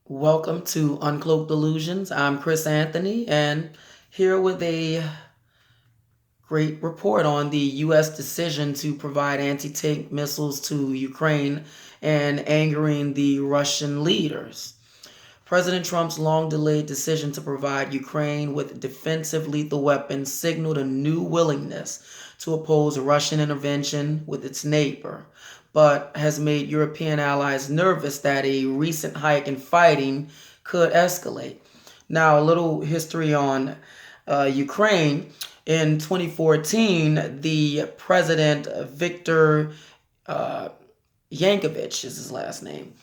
Welcome to Uncloaked Illusions. I'm Chris Anthony, and here with a great report on the U.S. decision to provide anti-tank missiles to Ukraine and angering the Russian leaders. President Trump's long-delayed decision to provide Ukraine with defensive lethal weapons signaled a new willingness to oppose Russian intervention with its neighbor, but has made European allies nervous that a recent hike in fighting could escalate. Now, a little history on Ukraine. In 2014, the president, Viktor Yankovich is his last name,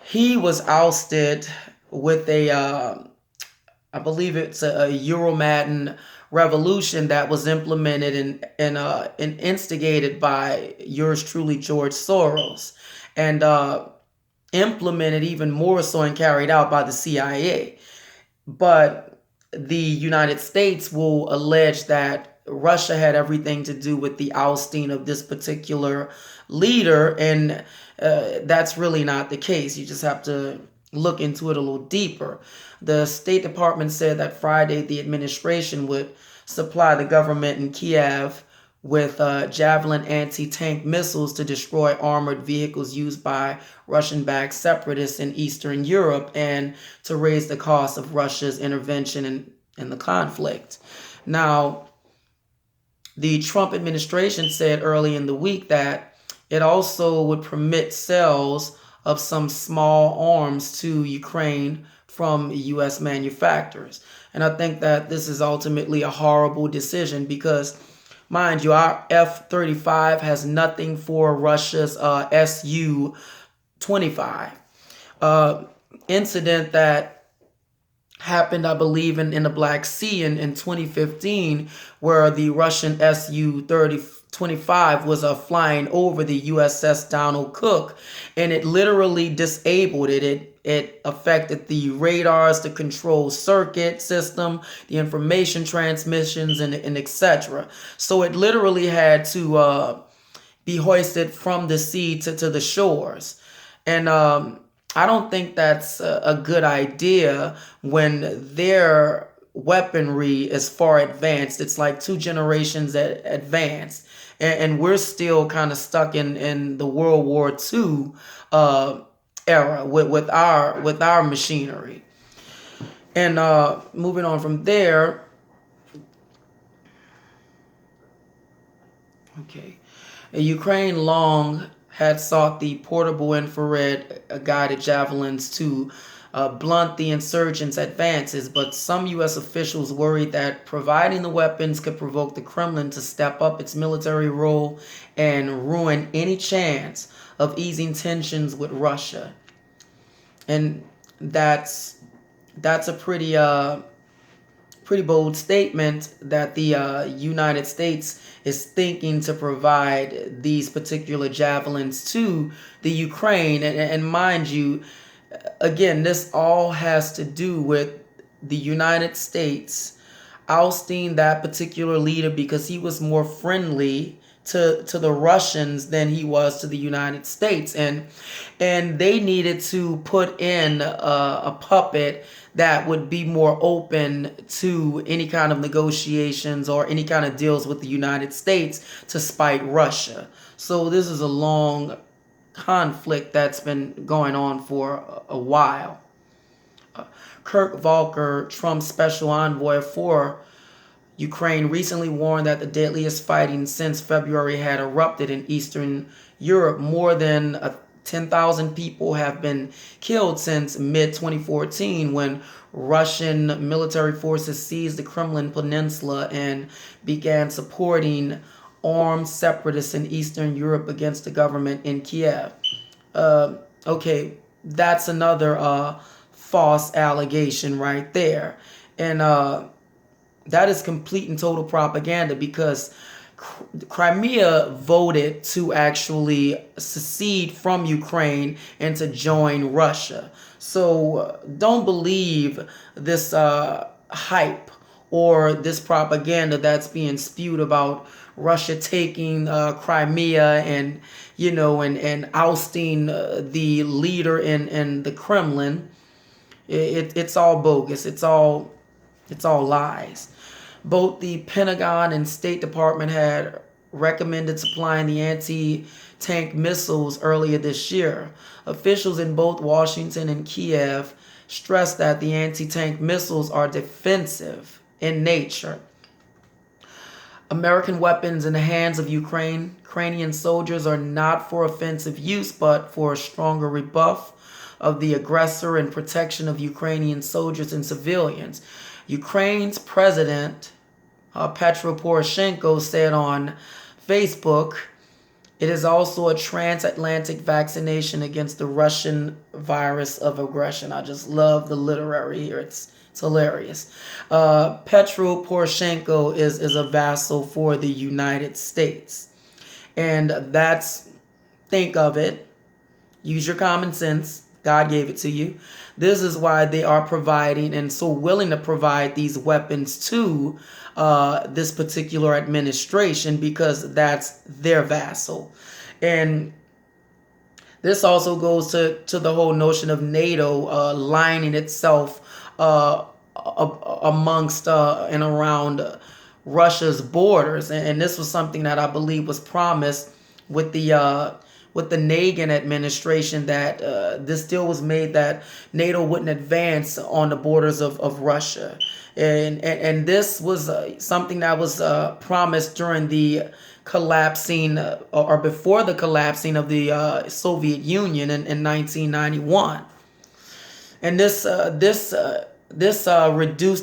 he was ousted with I believe it's a Euromatin revolution that was implemented and instigated by yours truly, George Soros, and implemented even more so and carried out by the CIA. But the United States will allege that Russia had everything to do with the ousting of this particular leader, and that's really not the case. You just have to look into it a little deeper. The State Department said that Friday the administration would supply the government in Kiev with Javelin anti-tank missiles to destroy armored vehicles used by Russian-backed separatists in Eastern Europe and to raise the cost of Russia's intervention in the conflict. Now, the Trump administration said early in the week that it also would permit sales of some small arms to Ukraine from U.S. manufacturers. And I think that this is ultimately a horrible decision because, mind you, our F-35 has nothing for Russia's Su-25 incident that happened, I believe, in the Black Sea in 2015, where the Russian Su-25 was flying over the USS Donald Cook, and it literally disabled it. It affected the radars, the control circuit system, the information transmissions, and etc. So it literally had to be hoisted from the sea to the shores. And I don't think that's a good idea when their weaponry is far advanced. It's like two generations advanced. And we're still kind of stuck in the World War II era with our machinery. And moving on from there, okay, Ukraine long had sought the portable infrared guided javelins to blunt the insurgents' advances, but some U.S. officials worried that providing the weapons could provoke the Kremlin to step up its military role and ruin any chance of easing tensions with Russia. And that's a pretty bold statement that the United States is thinking to provide these particular javelins to the Ukraine. And mind you, again, this all has to do with the United States ousting that particular leader because he was more friendly to the Russians than he was to the United States, and they needed to put in a puppet that would be more open to any kind of negotiations or any kind of deals with the United States to spite Russia. So this is a long conflict that's been going on for a while. Kirk Volker, Trump's special envoy for Ukraine, recently warned that the deadliest fighting since February had erupted in Eastern Europe. More than 10,000 people have been killed since mid-2014 when Russian military forces seized the Crimean Peninsula and began supporting armed separatists in Eastern Europe against the government in Kiev. Okay, that's another false allegation right there. And that is complete and total propaganda because Crimea voted to actually secede from Ukraine and to join Russia. So don't believe this hype or this propaganda that's being spewed about Russia taking Crimea and, and ousting the leader in the Kremlin. It's all bogus. It's all lies. Both the Pentagon and State Department had recommended supplying the anti-tank missiles earlier this year. Officials in both Washington and Kiev stressed that the anti-tank missiles are defensive in nature. American weapons in the hands of Ukrainian soldiers are not for offensive use, but for a stronger rebuff of the aggressor and protection of Ukrainian soldiers and civilians. Ukraine's president, Petro Poroshenko, said on Facebook, it is also a transatlantic vaccination against the Russian virus of aggression. I just love the literary here. It's hilarious. Petro Poroshenko is a vassal for the United States. And think of it, use your common sense. God gave it to you. This is why they are providing and so willing to provide these weapons to this particular administration, because that's their vassal. And this also goes to the whole notion of NATO lining itself amongst and around Russia's borders. And this was something that I believe was promised with the Nagin administration, that this deal was made that NATO wouldn't advance on the borders of Russia. And this was something that was promised during the collapsing or before the collapsing of the Soviet Union in 1991. And this reduced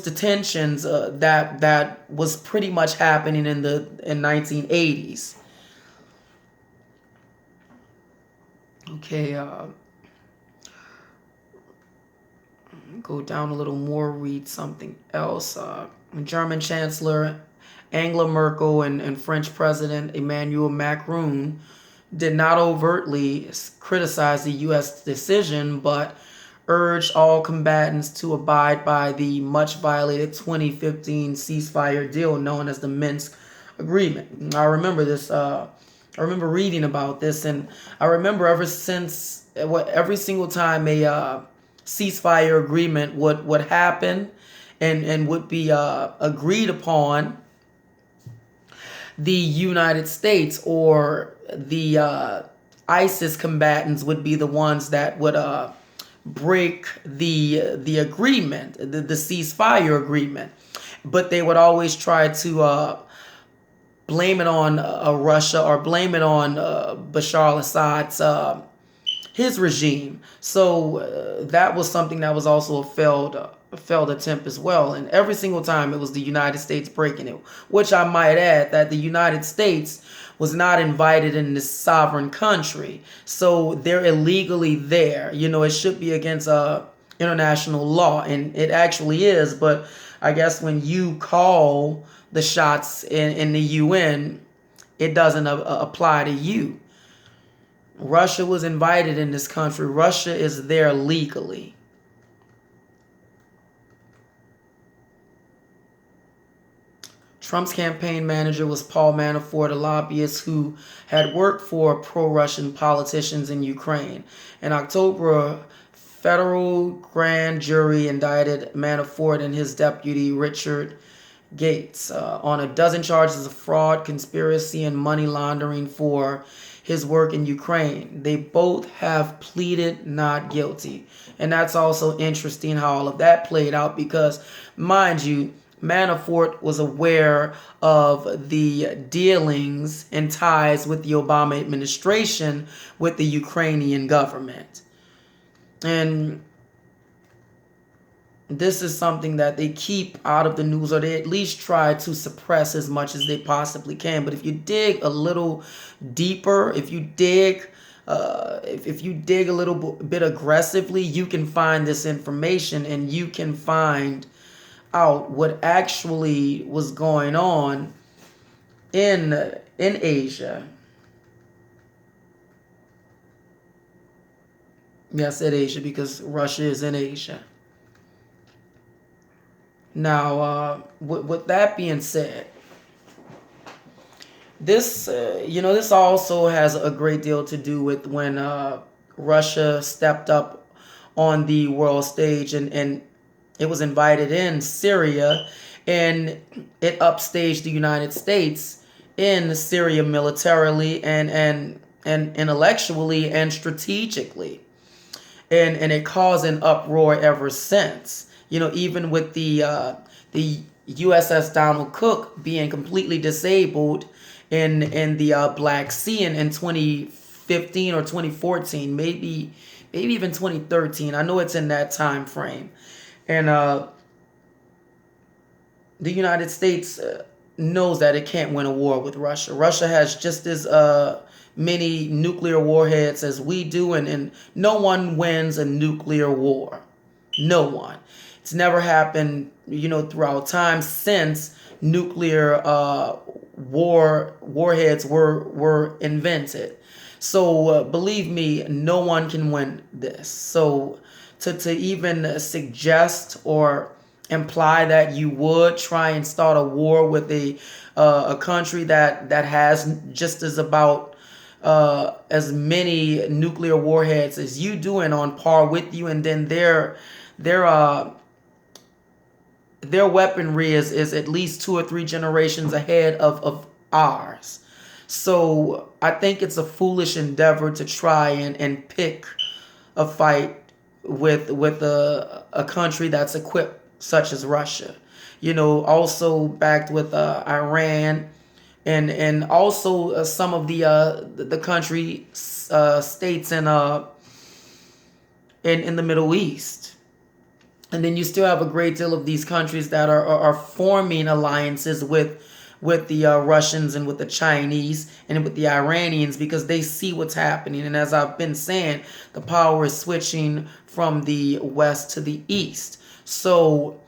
the tensions that was pretty much happening in 1980s. Okay, go down a little more, read something else. German Chancellor Angela Merkel and French President Emmanuel Macron did not overtly criticize the U.S. decision, but urged all combatants to abide by the much violated 2015 ceasefire deal known as the Minsk Agreement. I remember this. I remember reading about this, and I remember every single time a ceasefire agreement would happen and would be agreed upon, the United States or the ISIS combatants would be the ones that would break the agreement, the ceasefire agreement. But they would always try to blame it on Russia, or blame it on Bashar al-Assad's his regime. So that was something that was also a failed attempt as well. And every single time it was the United States breaking it, which I might add that the United States was not invited in this sovereign country. So they're illegally there. It should be against international law, and it actually is. But I guess when you call the shots in the UN, it doesn't apply to you. Russia was invited in this country. Russia is there legally. Trump's campaign manager was Paul Manafort, a lobbyist who had worked for pro-Russian politicians in Ukraine. In October, a federal grand jury indicted Manafort and his deputy, Richard Gates, on a dozen charges of fraud, conspiracy, and money laundering for his work in Ukraine. They both have pleaded not guilty. And that's also interesting how all of that played out, because, mind you, Manafort was aware of the dealings and ties with the Obama administration with the Ukrainian government. And this is something that they keep out of the news, or they at least try to suppress as much as they possibly can. But if you dig a little deeper, if you dig a little bit aggressively, you can find this information, and you can find out what actually was going on in Asia. Yeah, I said Asia because Russia is in Asia. Now, with that being said, this this also has a great deal to do with when Russia stepped up on the world stage, and it was invited in Syria, and it upstaged the United States in Syria militarily and intellectually and strategically, and it caused an uproar ever since. You know, even with the USS Donald Cook being completely disabled in the Black Sea in 2015 or 2014, maybe even 2013. I know it's in that time frame, and the United States knows that it can't win a war with Russia. Russia has just as many nuclear warheads as we do, and no one wins a nuclear war. No one. It's never happened, you know, throughout time since nuclear warheads were invented. So believe me, no one can win this. So to even suggest or imply that you would try and start a war with a country that has just as many nuclear warheads as you do and on par with you, and then their weaponry is at least 2 or 3 generations ahead of ours. So I think it's a foolish endeavor to try and pick a fight with a country that's equipped such as Russia. You know, also backed with Iran and also some of the country states in the Middle East. And then you still have a great deal of these countries that are forming alliances with the Russians and with the Chinese and with the Iranians, because they see what's happening. And as I've been saying, the power is switching from the west to the east. So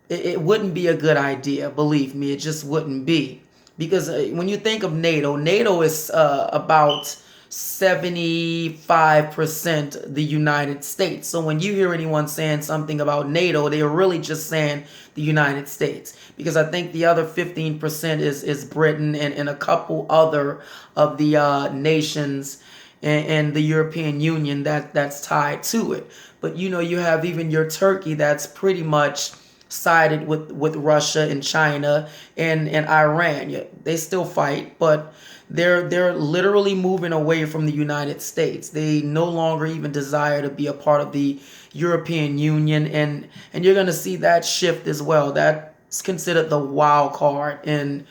it wouldn't be a good idea, believe me. It just wouldn't be. Because when you think of NATO is about 75% the United States. So when you hear anyone saying something about NATO, they're really just saying the United States. Because I think the other 15% is Britain and a couple other of the nations and the European Union that's tied to it. But you know, you have even your Turkey that's pretty much sided with Russia and China and Iran. Yeah, they still fight, but they're literally moving away from the United States. They no longer even desire to be a part of the European Union, and you're going to see that shift as well. That's considered the wild card in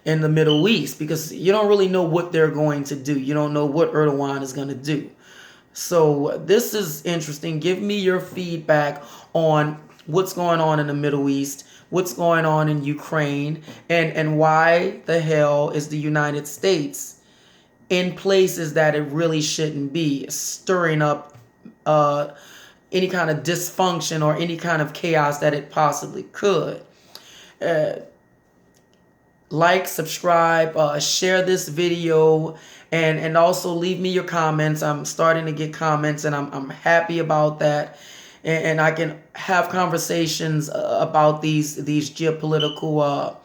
the Middle East, because you don't really know what they're going to do. You don't know what Erdogan is going to do. So this is interesting. Give me your feedback on what's going on in the Middle East, what's going on in Ukraine, and why the hell is the United States in places that it really shouldn't be, stirring up any kind of dysfunction or any kind of chaos that it possibly could. Like, subscribe, share this video, and also leave me your comments. I'm starting to get comments, and I'm happy about that. And I can have conversations about these geopolitical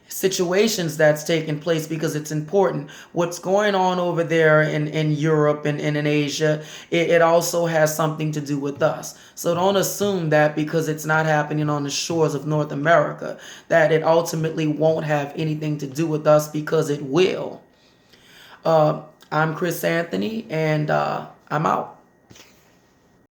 situations that's taking place, because it's important. What's going on over there in Europe and in Asia, it also has something to do with us. So don't assume that because it's not happening on the shores of North America, that it ultimately won't have anything to do with us, because it will. I'm Chris Anthony, and I'm out.